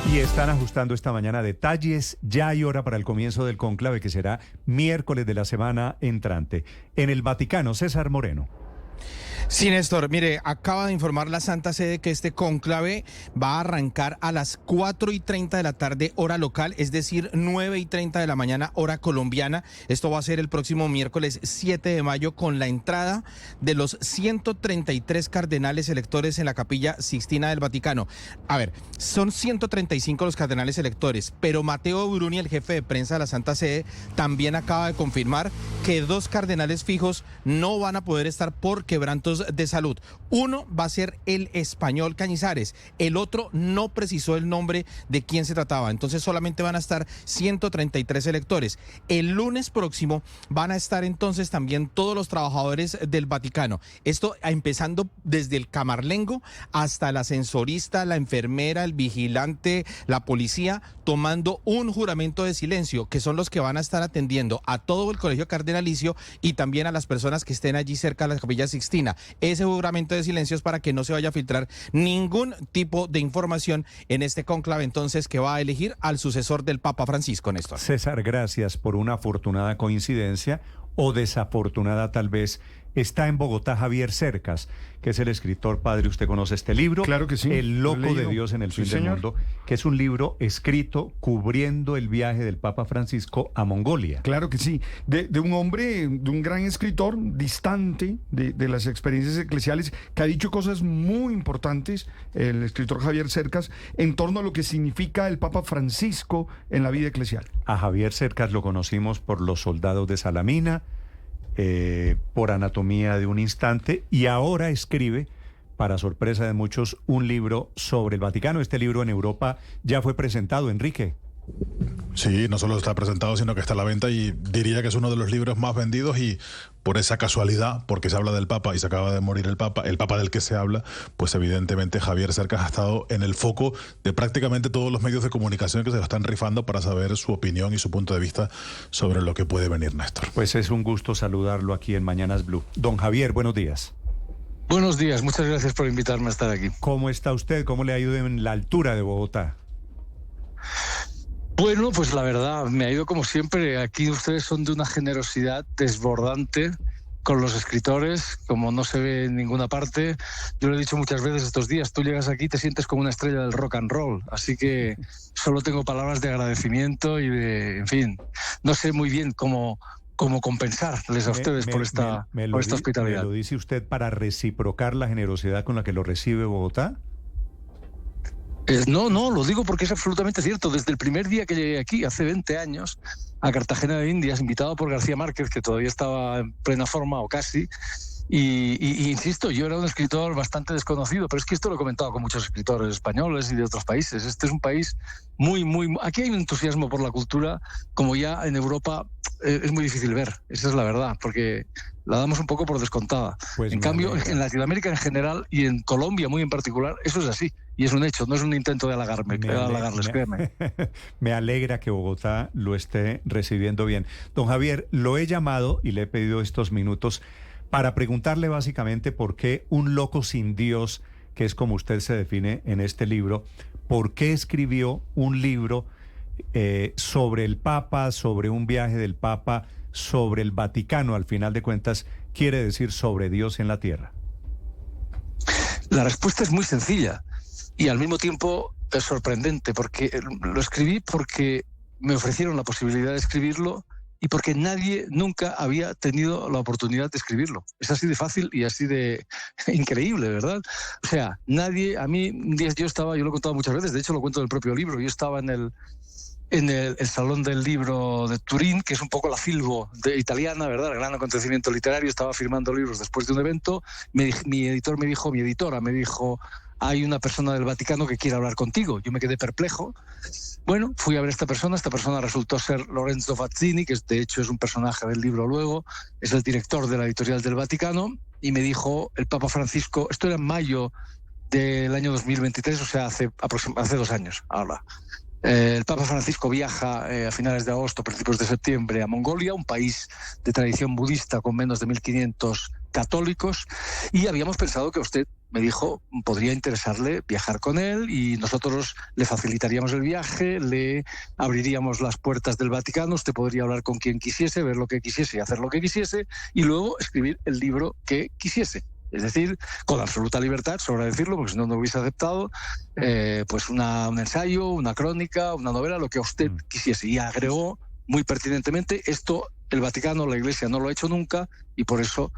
Y están ajustando esta mañana detalles. Ya hay hora para el comienzo del cónclave, que será miércoles de la semana entrante. En el Vaticano, César Moreno. Sí, Néstor, mire, acaba de informar la Santa Sede que este cónclave va a arrancar a las 4:30 de la tarde, hora local, es decir, 9:30 de la mañana, hora colombiana. Esto va a ser el próximo miércoles 7 de mayo con la entrada de los 133 cardenales electores en la Capilla Sixtina del Vaticano. A ver, son 135 los cardenales electores, pero Matteo Bruni, el jefe de prensa de la Santa Sede, también acaba de confirmar que 2 cardenales fijos no van a poder estar por quebrantos de salud. Uno va a ser el español Cañizares, el otro no precisó el nombre de quién se trataba, entonces solamente van a estar 133 electores. El lunes próximo van a estar entonces también todos los trabajadores del Vaticano, esto empezando desde el camarlengo hasta el ascensorista, la enfermera, el vigilante, la policía, tomando un juramento de silencio, que son los que van a estar atendiendo a todo el colegio cardenalicio y también a las personas que estén allí cerca de la Capilla Sixtina. Ese juramento de silencio es para que no se vaya a filtrar ningún tipo de información en este cónclave, entonces, que va a elegir al sucesor del Papa Francisco, Néstor. César, gracias por una afortunada coincidencia, o desafortunada tal vez. Está en Bogotá Javier Cercas, que es el escritor. Padre, usted conoce este libro. Claro que sí. El loco de Dios en el fin del mundo, que es un libro escrito cubriendo el viaje del Papa Francisco a Mongolia. Claro que sí. De un hombre, de un gran escritor, distante de las experiencias eclesiales, que ha dicho cosas muy importantes, el escritor Javier Cercas, en torno a lo que significa el Papa Francisco en la vida eclesial. A Javier Cercas lo conocimos por Los soldados de Salamina, por Anatomía de un instante, y ahora escribe, para sorpresa de muchos, un libro sobre el Vaticano. Este libro en Europa ya fue presentado, Enrique. Sí, no solo está presentado, sino que está a la venta, y diría que es uno de los libros más vendidos, y por esa casualidad, porque se habla del Papa y se acaba de morir el Papa del que se habla, pues evidentemente Javier Cercas ha estado en el foco de prácticamente todos los medios de comunicación que se lo están rifando para saber su opinión y su punto de vista sobre lo que puede venir, Néstor. Pues es un gusto saludarlo aquí en Mañanas Blue. Don Javier, buenos días. Buenos días, muchas gracias por invitarme a estar aquí. ¿Cómo está usted? ¿Cómo le ha ido en la altura de Bogotá? Bueno, pues la verdad, me ha ido como siempre. Aquí ustedes son de una generosidad desbordante con los escritores, como no se ve en ninguna parte. Yo lo he dicho muchas veces estos días, tú llegas aquí y te sientes como una estrella del rock and roll, así que solo tengo palabras de agradecimiento y de, en fin, no sé muy bien cómo compensarles a ustedes por esta hospitalidad. ¿Me lo dice usted para reciprocar la generosidad con la que lo recibe Bogotá? No, lo digo porque es absolutamente cierto. Desde el primer día que llegué aquí, hace 20 años, a Cartagena de Indias, invitado por García Márquez, que todavía estaba en plena forma o casi, y insisto, yo era un escritor bastante desconocido, pero es que esto lo he comentado con muchos escritores españoles y de otros países. Este es un país aquí hay un entusiasmo por la cultura, como ya en Europa es muy difícil ver, esa es la verdad, porque la damos un poco por descontada. Pues en cambio, en Latinoamérica en general y en Colombia muy en particular, eso es así. Y es un hecho, no es un intento de halagarles, créeme. Me alegra que Bogotá lo esté recibiendo bien. Don Javier, lo he llamado y le he pedido estos minutos para preguntarle básicamente por qué un loco sin Dios, que es como usted se define en este libro, por qué escribió un libro sobre el Papa, sobre un viaje del Papa, sobre el Vaticano. Al final de cuentas, quiere decir sobre Dios en la tierra. La respuesta es muy sencilla y al mismo tiempo es sorprendente, porque lo escribí porque me ofrecieron la posibilidad de escribirlo y porque nadie nunca había tenido la oportunidad de escribirlo. Es así de fácil y así de increíble, ¿verdad? O sea, nadie, a mí, yo lo he contado muchas veces, de hecho lo cuento en el propio libro, yo estaba en el Salón del Libro de Turín, que es un poco la Filbo italiana, ¿verdad? El gran acontecimiento literario, estaba firmando libros después de un evento, mi editora me dijo, hay una persona del Vaticano que quiere hablar contigo. Yo me quedé perplejo. Bueno, fui a ver a esta persona resultó ser Lorenzo Fazzini, que de hecho es un personaje del libro luego, es el director de la editorial del Vaticano, y me dijo, el Papa Francisco, esto era en mayo del año 2023, o sea, hace 2 años ahora. El Papa Francisco viaja a finales de agosto, principios de septiembre a Mongolia, un país de tradición budista con menos de 1.500 católicos, y habíamos pensado que a usted me dijo, podría interesarle viajar con él y nosotros le facilitaríamos el viaje, le abriríamos las puertas del Vaticano, usted podría hablar con quien quisiese, ver lo que quisiese y hacer lo que quisiese, y luego escribir el libro que quisiese. Es decir, con absoluta libertad, sobra decirlo, porque si no, no hubiese aceptado, pues un ensayo, una crónica, una novela, lo que a usted quisiese. Y agregó muy pertinentemente, esto el Vaticano, la Iglesia no lo ha hecho nunca, y por eso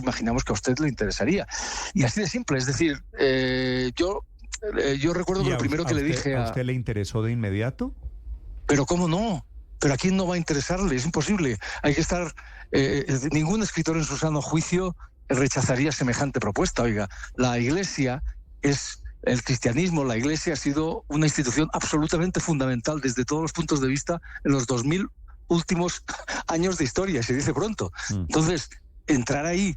imaginamos que a usted le interesaría. Y así de simple, es decir, yo recuerdo que lo primero que le dije ¿A usted le interesó de inmediato? Pero ¿cómo no? ¿Pero a quién no va a interesarle? Es imposible. Hay que estar... ningún escritor en su sano juicio rechazaría semejante propuesta. Oiga, la Iglesia es... El cristianismo, la Iglesia ha sido una institución absolutamente fundamental desde todos los puntos de vista en los 2000 últimos años de historia, se dice pronto. Entonces, entrar ahí,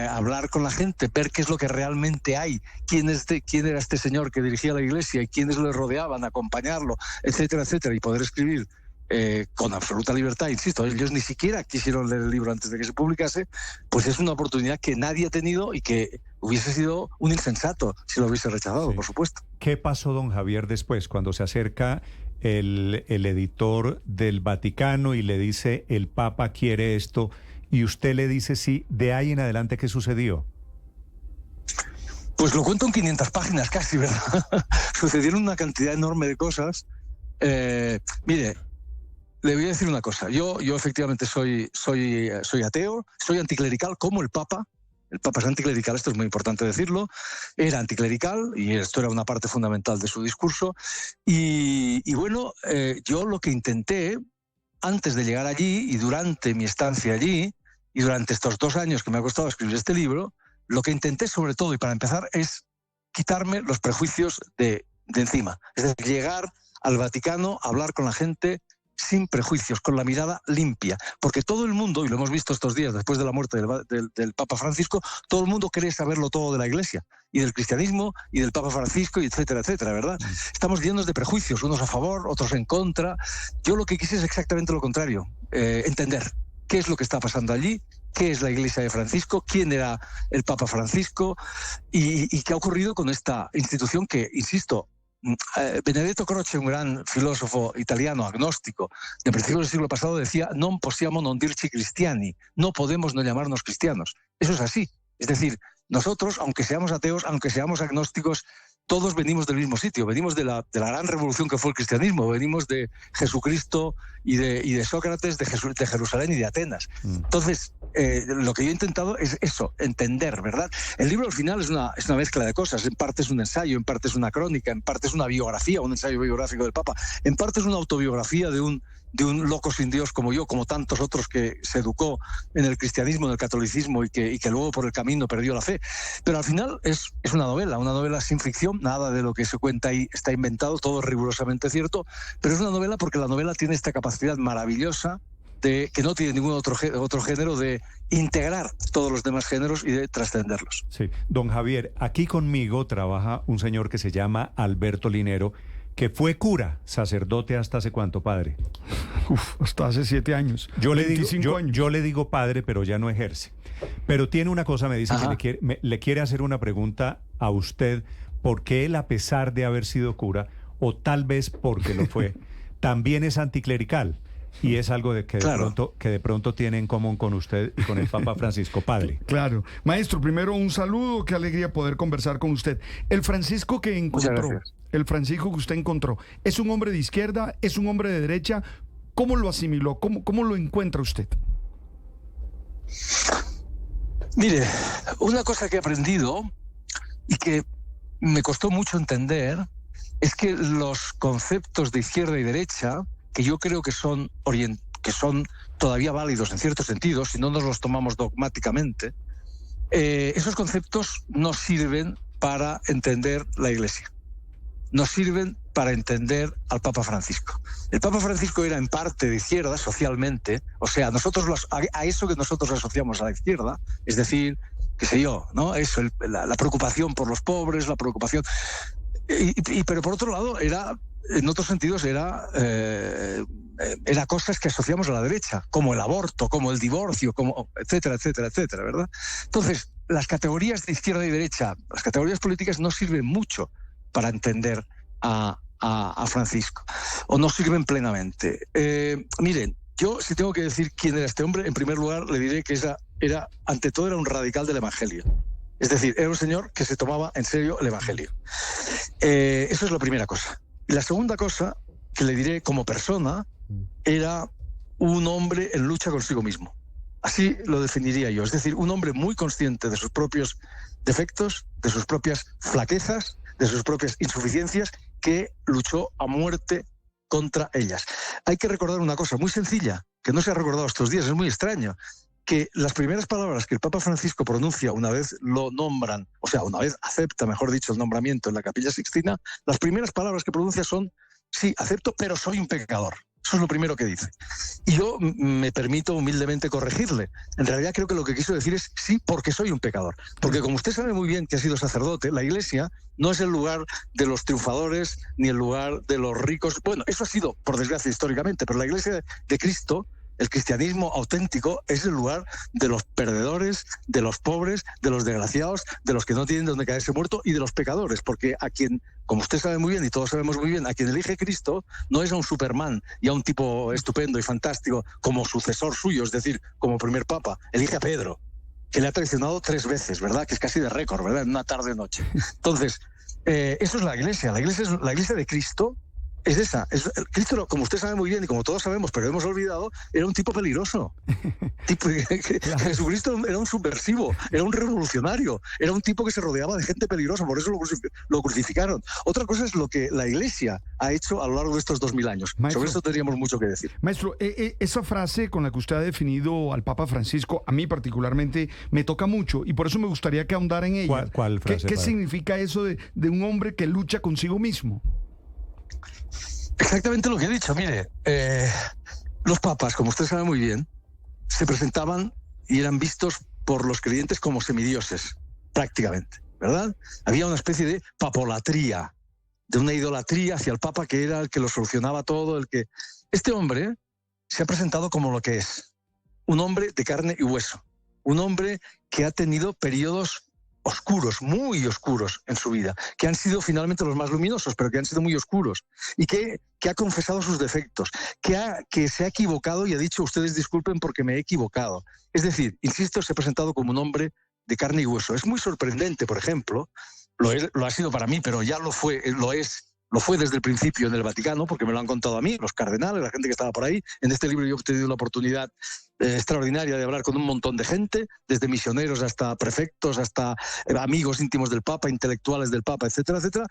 hablar con la gente, ver qué es lo que realmente hay, quién era este señor que dirigía la Iglesia y quiénes le rodeaban, acompañarlo, etcétera, etcétera, y poder escribir con absoluta libertad, insisto, ellos ni siquiera quisieron leer el libro antes de que se publicase, pues es una oportunidad que nadie ha tenido y que hubiese sido un insensato si lo hubiese rechazado, por supuesto. ¿Qué pasó, don Javier, después, cuando se acerca el editor del Vaticano y le dice, el Papa quiere esto, y usted le dice sí? De ahí en adelante, ¿qué sucedió? Pues lo cuento en 500 páginas casi, ¿verdad? Sucedieron una cantidad enorme de cosas. Mire, le voy a decir una cosa. Yo efectivamente soy ateo, soy anticlerical como el Papa. El Papa es anticlerical, esto es muy importante decirlo. Era anticlerical y esto era una parte fundamental de su discurso. Y bueno, yo lo que intenté antes de llegar allí y durante mi estancia allí y durante estos 2 años que me ha costado escribir este libro, lo que intenté sobre todo y para empezar es quitarme los prejuicios de encima. Es decir, llegar al Vaticano, hablar con la gente sin prejuicios, con la mirada limpia. Porque todo el mundo, y lo hemos visto estos días después de la muerte del Papa Francisco, todo el mundo quiere saberlo todo de la Iglesia y del cristianismo y del Papa Francisco, y etcétera, etcétera, ¿verdad? Estamos llenos de prejuicios, unos a favor, otros en contra. Yo lo que quise es exactamente lo contrario, entender qué es lo que está pasando allí, qué es la Iglesia de Francisco, quién era el Papa Francisco y qué ha ocurrido con esta institución que, insisto, Benedetto Croce, un gran filósofo italiano agnóstico de principios del siglo pasado, decía non possiamo non dirci cristiani, no podemos no llamarnos cristianos. Eso es así. Es decir, nosotros, aunque seamos ateos, aunque seamos agnósticos, todos venimos del mismo sitio, venimos de la gran revolución que fue el cristianismo, venimos de Jesucristo y de Sócrates, de Jerusalén y de Atenas. Entonces, lo que yo he intentado es eso, entender, ¿verdad? El libro al final es una mezcla de cosas, en parte es un ensayo, en parte es una crónica, en parte es una biografía, un ensayo biográfico del Papa, en parte es una autobiografía de un loco sin Dios como yo, como tantos otros que se educó en el cristianismo, en el catolicismo y que luego por el camino perdió la fe. Pero al final es una novela sin ficción, nada de lo que se cuenta ahí está inventado, todo es rigurosamente cierto, pero es una novela porque la novela tiene esta capacidad maravillosa que no tiene ningún otro género de integrar todos los demás géneros y de trascenderlos. Sí, don Javier, aquí conmigo trabaja un señor que se llama Alberto Linero, que fue cura, sacerdote hasta hace cuánto, padre. Hasta hace 7 años. Yo le digo padre, pero ya no ejerce. Pero tiene una cosa, me dice que le quiere hacer una pregunta a usted, porque él, a pesar de haber sido cura, o tal vez porque lo fue, también es anticlerical. Y es algo que de pronto tiene en común con usted y con el Papa Francisco, padre. Claro. Maestro, primero un saludo, qué alegría poder conversar con usted. El Francisco que encontró, el Francisco que usted encontró, ¿es un hombre de izquierda? ¿Es un hombre de derecha? ¿Cómo lo asimiló? ¿Cómo lo encuentra usted? Mire, una cosa que he aprendido y que me costó mucho entender es que los conceptos de izquierda y derecha, que yo creo que son todavía válidos en ciertos sentidos, si no nos los tomamos dogmáticamente, esos conceptos no sirven para entender la Iglesia, no sirven para entender al Papa Francisco. El Papa Francisco era en parte de izquierda socialmente, o sea, nosotros a eso que nosotros asociamos a la izquierda, es decir, qué sé yo, ¿no? Eso, la preocupación por los pobres, la preocupación... pero por otro lado, en otros sentidos era era cosas que asociamos a la derecha, como el aborto, como el divorcio, como etcétera, etcétera, etcétera, ¿verdad? Entonces, las categorías de izquierda y derecha, las categorías políticas no sirven mucho para entender a Francisco, o no sirven plenamente. Miren, yo si tengo que decir quién era este hombre, en primer lugar le diré que ante todo era un radical del Evangelio. Es decir, era un señor que se tomaba en serio el Evangelio. Eso es la primera cosa. Y la segunda cosa que le diré como persona era un hombre en lucha consigo mismo. Así lo definiría yo. Es decir, un hombre muy consciente de sus propios defectos, de sus propias flaquezas, de sus propias insuficiencias, que luchó a muerte contra ellas. Hay que recordar una cosa muy sencilla, que no se ha recordado estos días, es muy extraño, que las primeras palabras que el Papa Francisco pronuncia una vez lo nombran, o sea, una vez acepta, mejor dicho, el nombramiento en la Capilla Sixtina, las primeras palabras que pronuncia son: sí, acepto, pero soy un pecador. Eso es lo primero que dice. Y yo me permito humildemente corregirle. En realidad creo que lo que quiso decir es sí, porque soy un pecador. Porque como usted sabe muy bien que ha sido sacerdote, la Iglesia no es el lugar de los triunfadores ni el lugar de los ricos. Bueno, eso ha sido, por desgracia, históricamente, pero la Iglesia de Cristo, el cristianismo auténtico, es el lugar de los perdedores, de los pobres, de los desgraciados, de los que no tienen donde caerse muerto y de los pecadores, porque a quien, como usted sabe muy bien y todos sabemos muy bien, a quien elige Cristo no es a un Superman y a un tipo estupendo y fantástico como sucesor suyo, es decir, como primer papa, elige a Pedro, que le ha traicionado 3 veces, ¿verdad? Que es casi de récord, ¿verdad? En una tarde-noche. Entonces, eso es la Iglesia. La Iglesia de Cristo. Es esa. Cristo, como usted sabe muy bien y como todos sabemos, pero hemos olvidado, era un tipo peligroso. Claro. Jesucristo era un subversivo, era un revolucionario, era un tipo que se rodeaba de gente peligrosa, por eso lo crucificaron. Otra cosa es lo que la Iglesia ha hecho a lo largo de estos 2000 años. Maestro, sobre eso tendríamos mucho que decir. Maestro, esa frase con la que usted ha definido al Papa Francisco, a mí particularmente me toca mucho y por eso me gustaría que ahondara en ella. ¿Cuál frase? ¿Qué significa eso de un hombre que lucha consigo mismo? Exactamente lo que he dicho. Mire, los papas, como usted sabe muy bien, se presentaban y eran vistos por los creyentes como semidioses, prácticamente, ¿verdad? Había una especie de papolatría, de una idolatría hacia el papa que era el que lo solucionaba todo, el que... Este hombre se ha presentado como lo que es, un hombre de carne y hueso, un hombre que ha tenido periodos oscuros, muy oscuros en su vida, que han sido finalmente los más luminosos, pero que han sido muy oscuros, y que ha confesado sus defectos, que se ha equivocado y ha dicho: ustedes disculpen porque me he equivocado. Es decir, insisto, se ha presentado como un hombre de carne y hueso. Es muy sorprendente, por ejemplo, lo ha sido para mí, pero ya lo fue desde el principio en el Vaticano, porque me lo han contado a mí, los cardenales, la gente que estaba por ahí. En este libro yo he tenido la oportunidad extraordinaria de hablar con un montón de gente, desde misioneros hasta prefectos, hasta amigos íntimos del Papa, intelectuales del Papa, etcétera, etcétera.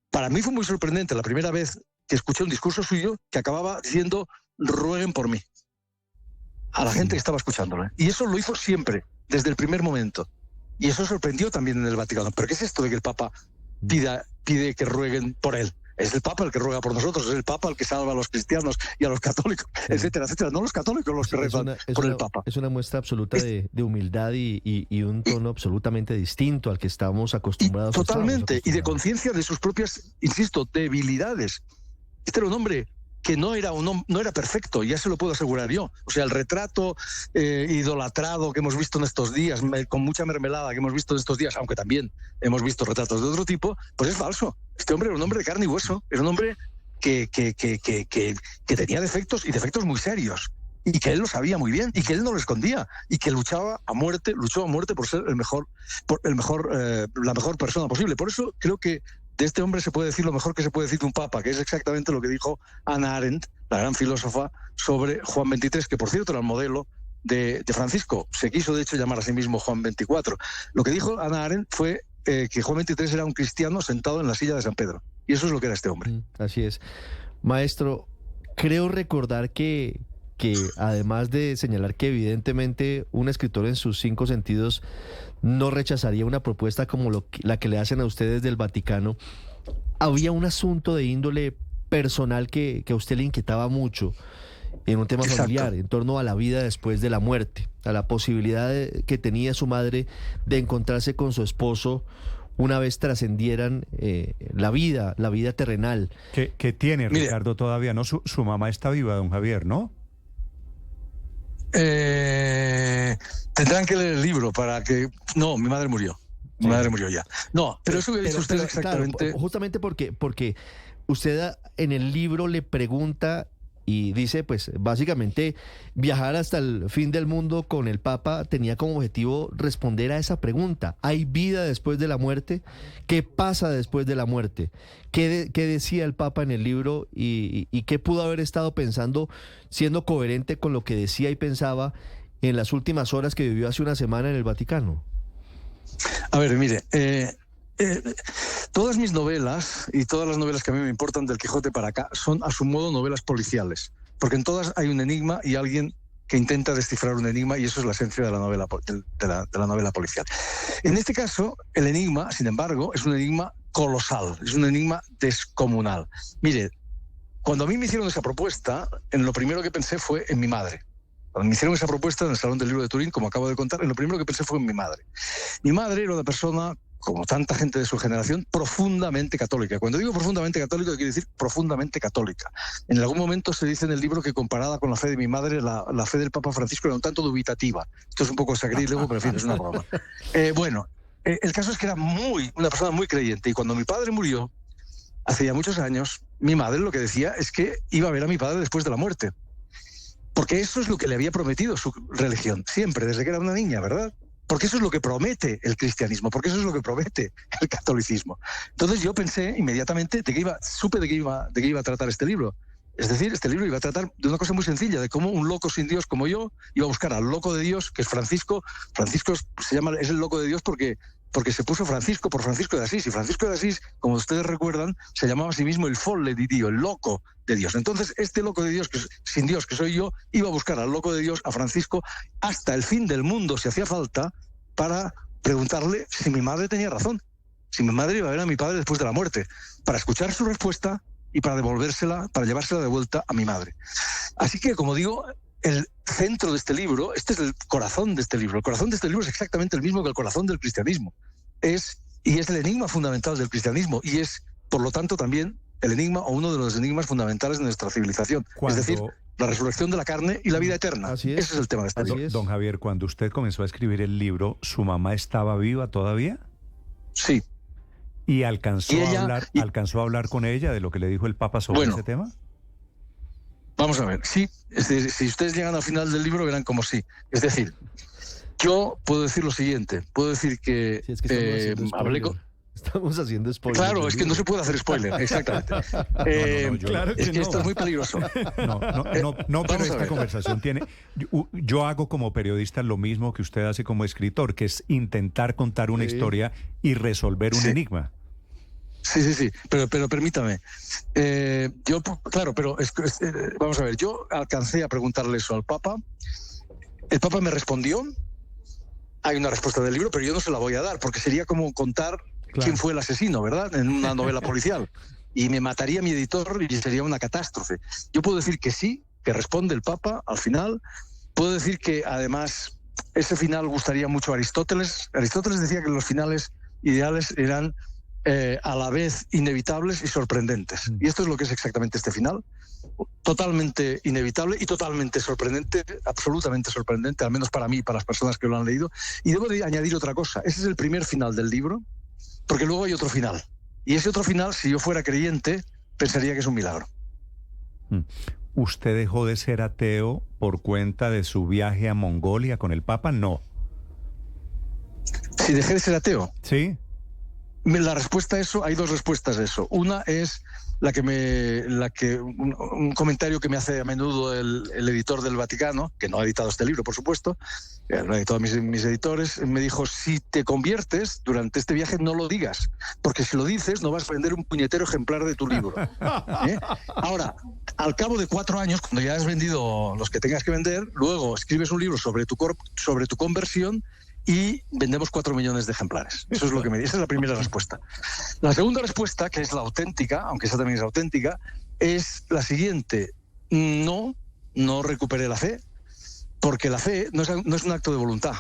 Para mí fue muy sorprendente la primera vez que escuché un discurso suyo que acababa diciendo: rueguen por mí, a la gente que estaba escuchándolo. Y eso lo hizo siempre, desde el primer momento. Y eso sorprendió también en el Vaticano. ¿Pero qué es esto de que el Papa pide que rueguen por él? Es el Papa el que ruega por nosotros, es el Papa el que salva a los cristianos y a los católicos, etcétera, etcétera. No los católicos los que rezan por el Papa. Es una muestra absoluta de humildad y un tono absolutamente distinto al que estamos acostumbrados. Totalmente, y de conciencia de sus propias, insisto, debilidades. Este era un hombre que no era perfecto, ya se lo puedo asegurar yo. O sea, el retrato idolatrado que hemos visto en estos días, con mucha mermelada que hemos visto en estos días, aunque también hemos visto retratos de otro tipo, pues es falso. Este hombre era un hombre de carne y hueso, era un hombre que tenía defectos y defectos muy serios, y que él lo sabía muy bien, y que él no lo escondía, y que luchó a muerte por ser la mejor persona posible. Por eso creo que de este hombre se puede decir lo mejor que se puede decir de un papa, que es exactamente lo que dijo Hannah Arendt, la gran filósofa, sobre Juan XXIII, que por cierto era el modelo de Francisco. Se quiso de hecho llamar a sí mismo Juan XXIV. Lo que dijo Hannah Arendt fue que Juan XXIII era un cristiano sentado en la silla de San Pedro. Y eso es lo que era este hombre. Así es. Maestro, creo recordar que además de señalar que evidentemente un escritor en sus 5 sentidos no rechazaría una propuesta como la que le hacen a ustedes del Vaticano, había un asunto de índole personal que a usted le inquietaba mucho en un tema familiar, en torno a la vida después de la muerte, a la posibilidad que tenía su madre de encontrarse con su esposo una vez trascendieran la vida terrenal. ¿Qué tiene Mire, Ricardo todavía? ¿No? Su mamá está viva, don Javier, ¿no? Tendrán que leer el libro para que... No, mi madre murió. Mi madre murió ya. No, pero eso que ha dicho usted Pero, exactamente... claro, justamente porque usted en el libro le pregunta y dice, pues básicamente viajar hasta el fin del mundo con el Papa tenía como objetivo responder a esa pregunta. ¿Hay vida después de la muerte? ¿Qué pasa después de la muerte? ¿Qué decía el Papa en el libro y qué pudo haber estado pensando, siendo coherente con lo que decía y pensaba en las últimas horas que vivió hace una semana en el Vaticano? A ver, mire, todas mis novelas y todas las novelas que a mí me importan del Quijote para acá son a su modo novelas policiales, porque en todas hay un enigma y alguien que intenta descifrar un enigma, y eso es la esencia de la novela, de la novela policial. En este caso, el enigma, sin embargo, es un enigma colosal, es un enigma descomunal. Mire, cuando a mí me hicieron esa propuesta, en lo primero que pensé fue en mi madre. Cuando me hicieron esa propuesta en el Salón del Libro de Turín, como acabo de contar, lo primero que pensé fue en mi madre. Mi madre era una persona, como tanta gente de su generación, profundamente católica. Cuando digo profundamente católica, quiere decir profundamente católica. En algún momento se dice en el libro que comparada con la fe de mi madre, la fe del Papa Francisco era un tanto dubitativa. Esto es un poco sacrílego, pero en fin, es una broma. El caso es que era una persona muy creyente. Y cuando mi padre murió, hace ya muchos años, mi madre lo que decía es que iba a ver a mi padre después de la muerte. Porque eso es lo que le había prometido su religión, siempre, desde que era una niña, ¿verdad? Porque eso es lo que promete el cristianismo, porque eso es lo que promete el catolicismo. Entonces yo pensé inmediatamente supe de qué iba a tratar este libro. Es decir, este libro iba a tratar de una cosa muy sencilla, de cómo un loco sin Dios como yo iba a buscar al loco de Dios, que es Francisco. Francisco es el loco de Dios porque se puso Francisco por Francisco de Asís. Y Francisco de Asís, como ustedes recuerdan, se llamaba a sí mismo el folle di Dio, el loco de Dios. Entonces, este loco de Dios, sin Dios, que soy yo, iba a buscar al loco de Dios, a Francisco, hasta el fin del mundo, si hacía falta, para preguntarle si mi madre tenía razón, si mi madre iba a ver a mi padre después de la muerte, para escuchar su respuesta y para llevársela de vuelta a mi madre. Así que, como digo, el centro de este libro, este es el corazón de este libro. El corazón de este libro es exactamente el mismo que el corazón del cristianismo. Es el enigma fundamental del cristianismo y es, por lo tanto, también el enigma o uno de los enigmas fundamentales de nuestra civilización. Es decir, la resurrección de la carne y la vida eterna. Así es. Ese es el tema de este libro. Don Javier, cuando usted comenzó a escribir el libro, ¿su mamá estaba viva todavía? Sí. ¿Y alcanzó a hablar con ella de lo que le dijo el Papa sobre ese tema? Vamos a ver, sí. Si ustedes llegan al final del libro verán como sí. Es decir, yo puedo decir lo siguiente. Puedo decir que, sí, es que hablé con... Estamos haciendo spoiler. Claro, es que no se puede hacer spoiler, exactamente. Claro que es que esto es muy peligroso. No, pero esta conversación tiene... Yo hago como periodista lo mismo que usted hace como escritor, que es intentar contar una historia y resolver un enigma. Sí, pero permítame. Vamos a ver, yo alcancé a preguntarle eso al Papa. El Papa me respondió. Hay una respuesta del libro, pero yo no se la voy a dar, porque sería como contar quién fue el asesino, ¿verdad? En una novela policial. Y me mataría mi editor y sería una catástrofe. Yo puedo decir que sí, que responde el Papa al final. Puedo decir que, además, ese final gustaría mucho a Aristóteles. Aristóteles decía que los finales ideales eran a la vez inevitables y sorprendentes. Y esto es lo que es exactamente este final. Totalmente inevitable y totalmente sorprendente, absolutamente sorprendente, al menos para mí y para las personas que lo han leído. Y debo de añadir otra cosa. Ese es el primer final del libro, porque luego hay otro final. Y ese otro final, si yo fuera creyente, pensaría que es un milagro. ¿Usted dejó de ser ateo por cuenta de su viaje a Mongolia con el Papa? No. Si dejé de ser ateo. Sí. La respuesta a eso, hay dos respuestas a eso. Una es un comentario que me hace a menudo el editor del Vaticano, que no ha editado este libro, por supuesto, lo han editado mis editores, me dijo: si te conviertes durante este viaje, no lo digas, porque si lo dices no vas a vender un puñetero ejemplar de tu libro. Ahora, al cabo de 4 años, cuando ya has vendido los que tengas que vender, luego escribes un libro sobre tu conversión y vendemos 4 millones de ejemplares. Eso es lo que me dice. Esa es la primera respuesta. La segunda respuesta, que es la auténtica, aunque esa también es auténtica, es la siguiente: no recuperé la fe, porque la fe no es un acto de voluntad.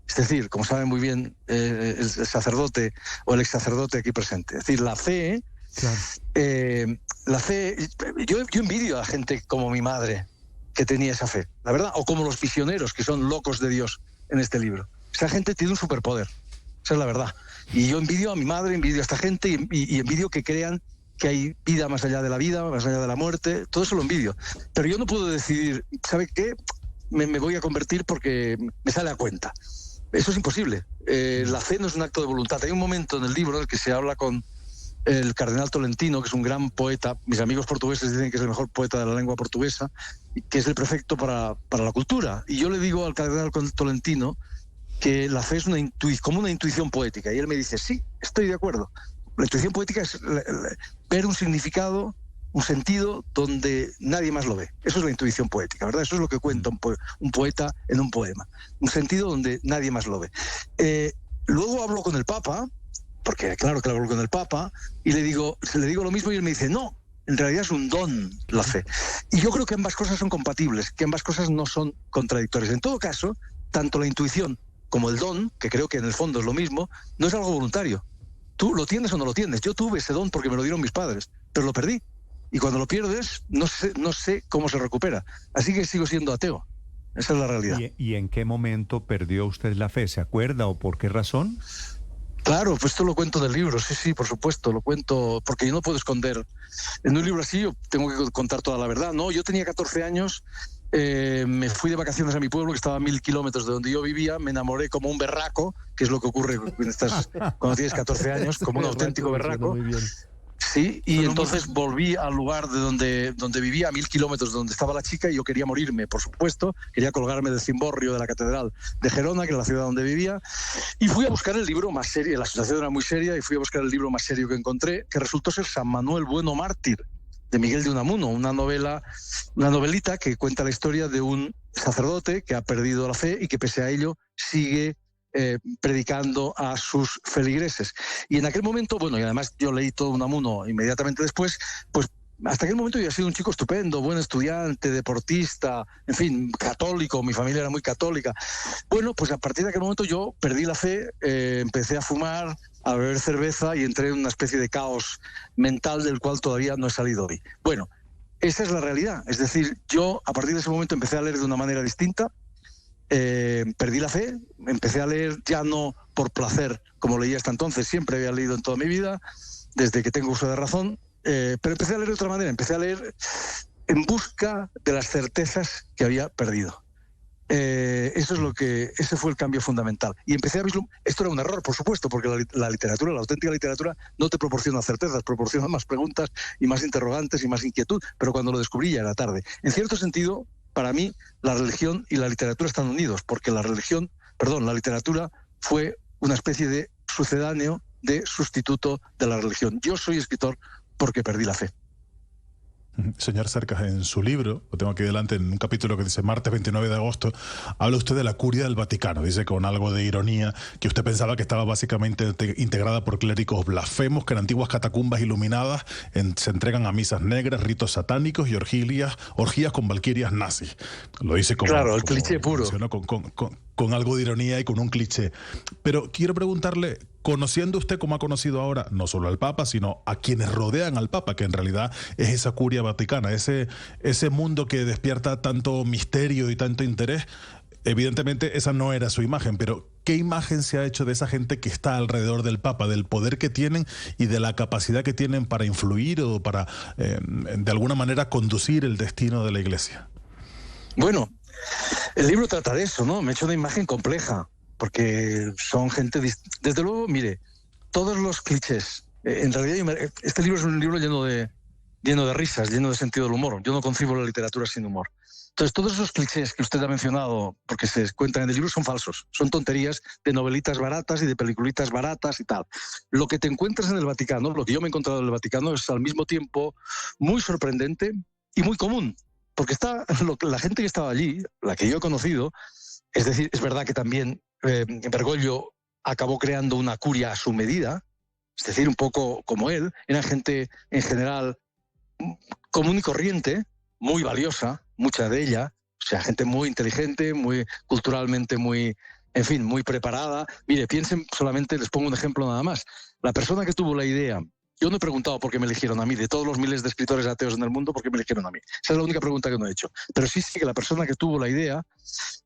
Es decir, como sabe muy bien el sacerdote o el ex sacerdote aquí presente. Es decir, la fe, Claro. yo envidio a gente como mi madre que tenía esa fe, la verdad, o como los visioneros que son locos de Dios en este libro. Esa gente tiene un superpoder, esa es la verdad. Y yo envidio a mi madre, envidio a esta gente y envidio que crean que hay vida más allá de la vida, más allá de la muerte, todo eso lo envidio. Pero yo no puedo decidir, ¿sabe qué? Me voy a convertir porque me sale a cuenta. Eso es imposible. La fe no es un acto de voluntad. Hay un momento en el libro en el que se habla con el cardenal Tolentino, que es un gran poeta. Mis amigos portugueses dicen que es el mejor poeta de la lengua portuguesa, que es el prefecto para la cultura. Y yo le digo al cardenal Tolentino que la fe es como una intuición poética. Y él me dice, sí, estoy de acuerdo. La intuición poética es ver un significado, un sentido donde nadie más lo ve. Eso es la intuición poética, ¿verdad? Eso es lo que cuenta un poeta en un poema. Un sentido donde nadie más lo ve. Luego hablo con el Papa, porque claro que hablo con el Papa, y le digo lo mismo y él me dice, no, en realidad es un don la fe. Y yo creo que ambas cosas son compatibles, que ambas cosas no son contradictorias. En todo caso, tanto la intuición como el don, que creo que en el fondo es lo mismo, no es algo voluntario. Tú lo tienes o no lo tienes. Yo tuve ese don porque me lo dieron mis padres, pero lo perdí. Y cuando lo pierdes, no sé cómo se recupera. Así que sigo siendo ateo. Esa es la realidad. ¿Y en qué momento perdió usted la fe? ¿Se acuerda o por qué razón? Claro, pues esto lo cuento en el libro, sí, por supuesto, lo cuento, porque yo no puedo esconder. En un libro así yo tengo que contar toda la verdad, ¿no? Yo tenía 14 años, me fui de vacaciones a mi pueblo, que estaba a 1000 kilómetros de donde yo vivía, me enamoré como un berraco, que es lo que ocurre cuando tienes 14 años, como un auténtico berraco. Muy bien. Sí, y entonces volví al lugar de donde vivía, a 1000 kilómetros de donde estaba la chica, y yo quería morirme, por supuesto. Quería colgarme del cimborrio de la catedral de Gerona, que era la ciudad donde vivía, y fui a buscar el libro más serio. La situación era muy seria, y fui a buscar el libro más serio que encontré, que resultó ser San Manuel Bueno Mártir, de Miguel de Unamuno, una novelita que cuenta la historia de un sacerdote que ha perdido la fe y que pese a ello sigue predicando a sus feligreses. Y en aquel momento, bueno, y además yo leí todo Unamuno inmediatamente después, pues hasta aquel momento yo he sido un chico estupendo, buen estudiante, deportista, en fin, católico, mi familia era muy católica. Bueno, pues a partir de aquel momento yo perdí la fe, empecé a fumar, a beber cerveza y entré en una especie de caos mental del cual todavía no he salido hoy. Bueno, esa es la realidad. Es decir, yo a partir de ese momento empecé a leer de una manera distinta. Perdí la fe, empecé a leer ya no por placer, como leía hasta entonces, siempre había leído en toda mi vida, desde que tengo uso de razón, pero empecé a leer de otra manera, empecé a leer en busca de las certezas que había perdido. Ese fue el cambio fundamental. Y empecé a vislumbrar, esto era un error, por supuesto, porque la literatura, la auténtica literatura, no te proporciona certezas, proporciona más preguntas y más interrogantes y más inquietud, pero cuando lo descubrí ya era tarde. En cierto sentido, para mí, la religión y la literatura están unidos, porque la literatura fue una especie de sucedáneo, de sustituto de la religión. Yo soy escritor porque perdí la fe. Señor Cercas, en su libro, lo tengo aquí delante, en un capítulo que dice martes 29 de agosto, habla usted de la curia del Vaticano. Dice con algo de ironía que usted pensaba que estaba básicamente integrada por clérigos blasfemos que en antiguas catacumbas iluminadas se entregan a misas negras, ritos satánicos y orgías con valquirias nazis. Lo dice como... Claro, el cliché puro. Con algo de ironía y con un cliché. Pero quiero preguntarle, conociendo usted como ha conocido ahora, no solo al Papa, sino a quienes rodean al Papa, que en realidad es esa curia vaticana, ese mundo que despierta tanto misterio y tanto interés, evidentemente esa no era su imagen, pero ¿qué imagen se ha hecho de esa gente que está alrededor del Papa, del poder que tienen y de la capacidad que tienen para influir o para, de alguna manera, conducir el destino de la Iglesia? Bueno, el libro trata de eso, ¿no? Me he hecho una imagen compleja, porque son gente... Desde luego, mire, todos los clichés... en realidad, este libro es un libro lleno de risas, lleno de sentido del humor. Yo no concibo la literatura sin humor. Entonces, todos esos clichés que usted ha mencionado, porque se cuentan en el libro, son falsos. Son tonterías de novelitas baratas y de peliculitas baratas y tal. Lo que te encuentras en el Vaticano, lo que yo me he encontrado en el Vaticano, es al mismo tiempo muy sorprendente y muy común. Porque la gente que estaba allí, la que yo he conocido, es decir, es verdad que también Bergoglio acabó creando una curia a su medida, es decir, un poco como él, era gente en general común y corriente, muy valiosa, mucha de ella, o sea, gente muy inteligente, muy culturalmente muy en fin, muy preparada. Mire, piensen solamente, les pongo un ejemplo nada más. La persona que tuvo la idea, yo no he preguntado por qué me eligieron a mí, de todos los miles de escritores ateos en el mundo, por qué me eligieron a mí. Esa es la única pregunta que no he hecho. Pero sí que la persona que tuvo la idea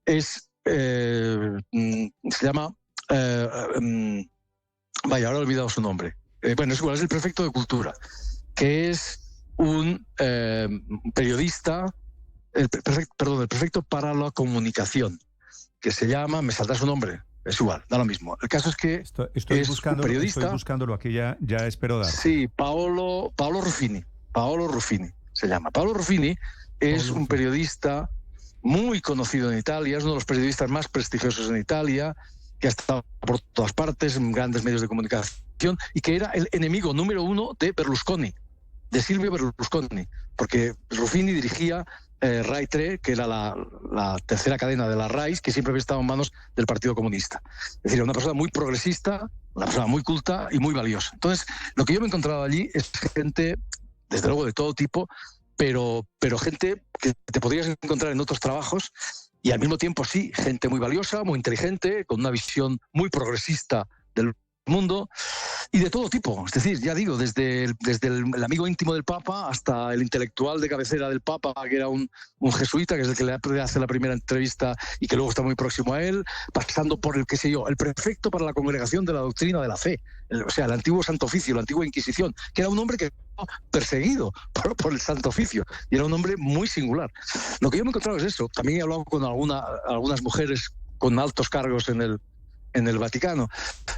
es, se llama, vaya, ahora he olvidado su nombre. Bueno, es igual, es el prefecto de Cultura, que es un periodista, el prefecto para la comunicación, que se llama, me saldrá su nombre, es igual, da lo mismo. El caso es que estoy es un periodista. Estoy buscándolo aquí, ya espero dar. Sí, Paolo Ruffini se llama. Paolo Ruffini es un periodista muy conocido en Italia, es uno de los periodistas más prestigiosos en Italia, que ha estado por todas partes, en grandes medios de comunicación, y que era el enemigo número uno de Berlusconi, de Silvio Berlusconi, porque Ruffini dirigía Rai 3, que era la tercera cadena de la RAI, que siempre había estado en manos del Partido Comunista. Es decir, una persona muy progresista, una persona muy culta y muy valiosa. Entonces, lo que yo me he encontrado allí es gente, desde luego de todo tipo, pero gente que te podrías encontrar en otros trabajos, y al mismo tiempo sí, gente muy valiosa, muy inteligente, con una visión muy progresista del mundo, y de todo tipo. Es decir, ya digo, desde el amigo íntimo del Papa hasta el intelectual de cabecera del Papa, que era un jesuita, que es el que le hace la primera entrevista y que luego está muy próximo a él, pasando por el, qué sé yo, el prefecto para la Congregación de la Doctrina de la Fe, o sea, el antiguo Santo Oficio, la antigua Inquisición, que era un hombre que estaba perseguido por el Santo Oficio, y era un hombre muy singular. Lo que yo me he encontrado es eso. También he hablado con algunas mujeres con altos cargos en el Vaticano.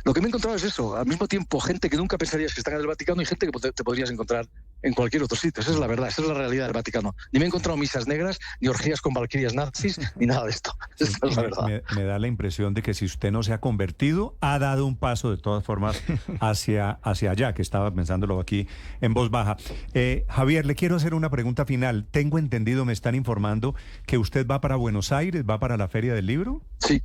Lo que me he encontrado es eso, al mismo tiempo gente que nunca pensarías que están en el Vaticano y gente que te podrías encontrar en cualquier otro sitio. Esa es la verdad, esa es la realidad del Vaticano. Ni me he encontrado misas negras, ni orgías con valquirias nazis, ni nada de esto. Esa es la verdad. Me da la impresión de que si usted no se ha convertido, ha dado un paso de todas formas hacia allá, que estaba pensándolo aquí en voz baja. Javier, le quiero hacer una pregunta final. Tengo entendido, me están informando, que usted va para Buenos Aires, va para la Feria del Libro. Sí.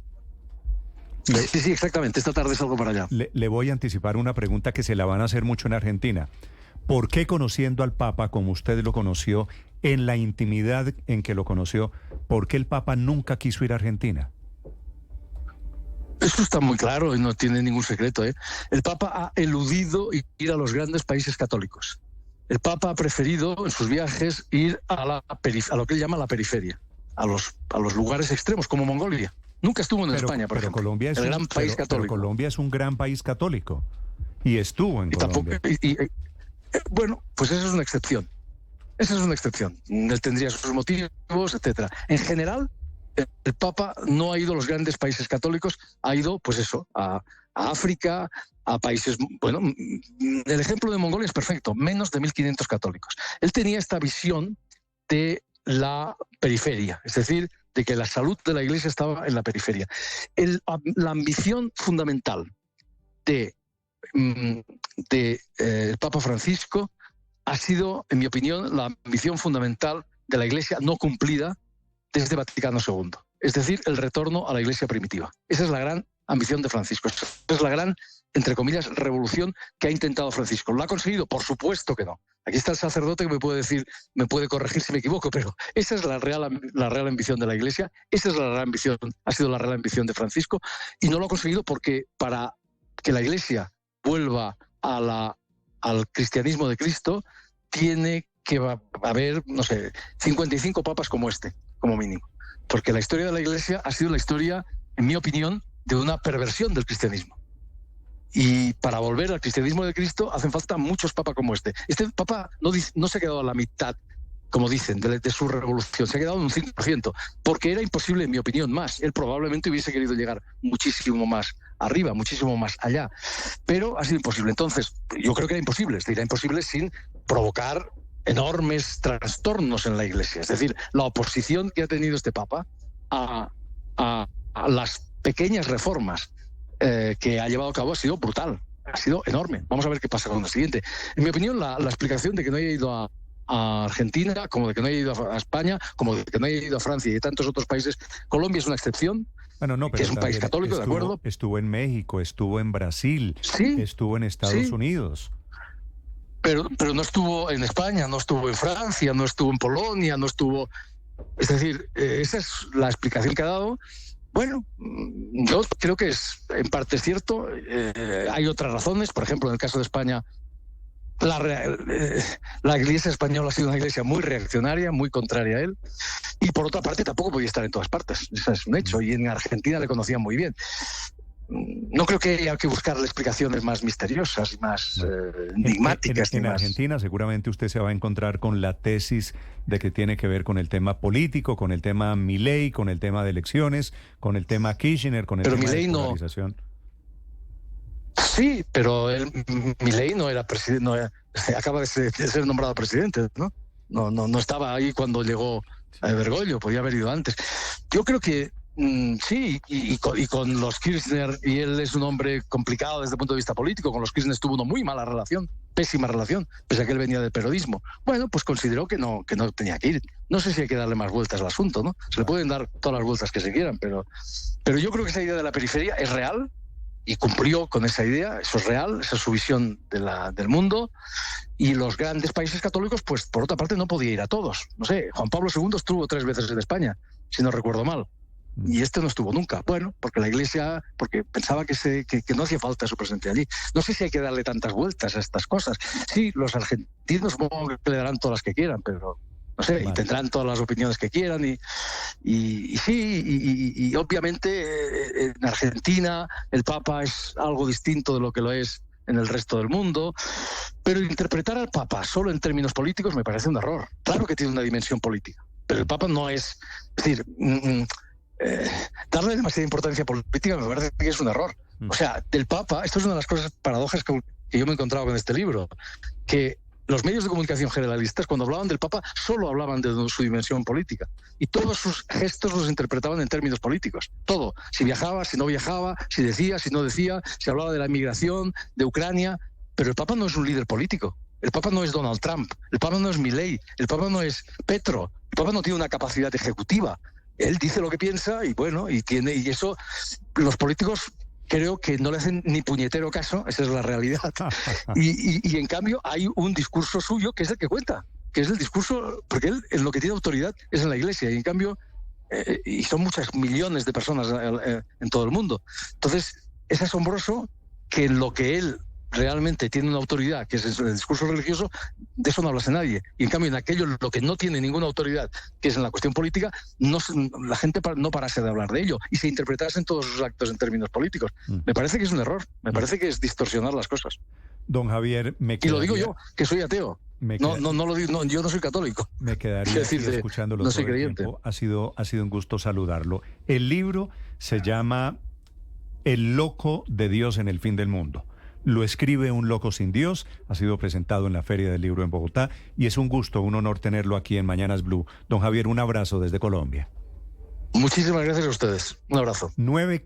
Sí, exactamente. Esta tarde salgo para allá. Le voy a anticipar una pregunta que se la van a hacer mucho en Argentina. ¿Por qué, conociendo al Papa como usted lo conoció, en la intimidad en que lo conoció, por qué el Papa nunca quiso ir a Argentina? Esto está muy claro y no tiene ningún secreto, ¿eh? El Papa ha eludido ir a los grandes países católicos. El Papa ha preferido en sus viajes ir a lo que él llama la periferia, a los lugares extremos, como Mongolia. Nunca estuvo en España, por ejemplo. Colombia es el gran país católico. Pero Colombia es un gran país católico. Y estuvo en Colombia. Bueno, pues esa es una excepción. Esa es una excepción. Él tendría sus motivos, etcétera. En general, el Papa no ha ido a los grandes países católicos, ha ido, pues eso, a África, a países... Bueno, el ejemplo de Mongolia es perfecto, menos de 1.500 católicos. Él tenía esta visión de la periferia, es decir, de que la salud de la Iglesia estaba en la periferia. La ambición fundamental de el Papa Francisco ha sido, en mi opinión, la ambición fundamental de la Iglesia no cumplida desde Vaticano II. Es decir, el retorno a la Iglesia primitiva. Esa es la gran ambición de Francisco. Esa es la gran, entre comillas, revolución que ha intentado Francisco. ¿Lo ha conseguido? Por supuesto que no. Aquí está el sacerdote que me puede decir, me puede corregir si me equivoco, pero esa es la real ambición de la Iglesia, esa es la real ambición, ha sido la real ambición de Francisco, y no lo ha conseguido porque para que la Iglesia vuelva al cristianismo de Cristo, tiene que haber, no sé, 55 papas como este, como mínimo. Porque la historia de la Iglesia ha sido la historia, en mi opinión, de una perversión del cristianismo. Y para volver al cristianismo de Cristo hacen falta muchos papas como este. Este papa no se ha quedado a la mitad, como dicen, de su revolución. Se ha quedado en un 5%, porque era imposible, en mi opinión, más. Él probablemente hubiese querido llegar muchísimo más arriba, muchísimo más allá. Pero ha sido imposible. Entonces, yo creo que era imposible. Era imposible sin provocar enormes trastornos en la Iglesia. Es decir, la oposición que ha tenido este papa a las pequeñas reformas que ha llevado a cabo ha sido brutal, ha sido enorme. Vamos a ver qué pasa con el siguiente. En mi opinión, la explicación de que no haya ido a Argentina, como de que no haya ido a España, como de que no haya ido a Francia y tantos otros países, Colombia es una excepción, bueno, no, pero que es un país católico, ¿de acuerdo? Estuvo en México, estuvo en Brasil, sí, estuvo en Estados Unidos. Pero no estuvo en España, no estuvo en Francia, no estuvo en Polonia, no estuvo... Es decir, esa es la explicación que ha dado. Bueno, yo creo que es en parte cierto. Hay otras razones, por ejemplo, en el caso de España, la Iglesia española ha sido una iglesia muy reaccionaria, muy contraria a él, y por otra parte tampoco podía estar en todas partes, eso es un hecho, y en Argentina le conocían muy bien. No creo que haya que buscarle explicaciones más misteriosas y más enigmáticas. En Argentina seguramente usted se va a encontrar con la tesis de que tiene que ver con el tema político, con el tema Milei, con el tema de elecciones, con el tema Kirchner, con el tema Milei de polarización. Sí, pero Milei no era presidente, acaba de ser nombrado presidente, ¿no? No estaba ahí cuando llegó a Bergoglio, podía haber ido antes. Yo creo que sí, y con los Kirchner, y él es un hombre complicado desde el punto de vista político, con los Kirchner tuvo una muy mala relación, pésima relación, pese a que él venía del periodismo. Bueno, pues consideró que no tenía que ir. No sé si hay que darle más vueltas al asunto, ¿no? Se le pueden dar todas las vueltas que se quieran, pero yo creo que esa idea de la periferia es real, y cumplió con esa idea, eso es real, esa es su visión del mundo, y los grandes países católicos, pues por otra parte no podía ir a todos. No sé, Juan Pablo II estuvo 3 veces en España, si no recuerdo mal, y este no estuvo nunca. Bueno, porque la Iglesia, porque pensaba que no hacía falta su presencia allí. No sé si hay que darle tantas vueltas a estas cosas. Sí, los argentinos supongo que le darán todas las que quieran, pero no sé, y tendrán todas las opiniones que quieran, y sí, y obviamente en Argentina el Papa es algo distinto de lo que lo es en el resto del mundo, pero interpretar al Papa solo en términos políticos me parece un error. Claro que tiene una dimensión política, pero el Papa no es decir, darle demasiada importancia política me parece que es un error. O sea, del Papa, esto es una de las cosas paradojas que yo me he encontrado con este libro, que los medios de comunicación generalistas, cuando hablaban del Papa, solo hablaban de su dimensión política. Y todos sus gestos los interpretaban en términos políticos. Todo. Si viajaba, si no viajaba, si decía, si no decía, si hablaba de la inmigración, de Ucrania. Pero el Papa no es un líder político. El Papa no es Donald Trump. El Papa no es Milei. El Papa no es Petro. El Papa no tiene una capacidad ejecutiva. Él dice lo que piensa y bueno, y eso los políticos creo que no le hacen ni puñetero caso, esa es la realidad. Y en cambio hay un discurso suyo que es el que cuenta, que es el discurso, porque él en lo que tiene autoridad es en la Iglesia, y en cambio, y son muchas millones de personas en todo el mundo. Entonces, es asombroso que en lo que él realmente tiene una autoridad, que es el discurso religioso, de eso no hablase nadie. Y en cambio, en aquello lo que no tiene ninguna autoridad, que es en la cuestión política, la gente no parase de hablar de ello y se interpretasen todos sus actos en términos políticos. Me parece que es un error, me parece que es distorsionar las cosas. Don Javier, y lo digo yo, que soy ateo. No lo digo, yo no soy católico. Me quedaría escuchándolo no soy todo el creyente. tiempo. Ha sido un gusto saludarlo. El libro se llama El loco de Dios en el fin del mundo. Lo escribe un loco sin Dios, ha sido presentado en la Feria del Libro en Bogotá y es un gusto, un honor tenerlo aquí en Mañanas Blue. Don Javier, un abrazo desde Colombia. Muchísimas gracias a ustedes. Un abrazo. 9:15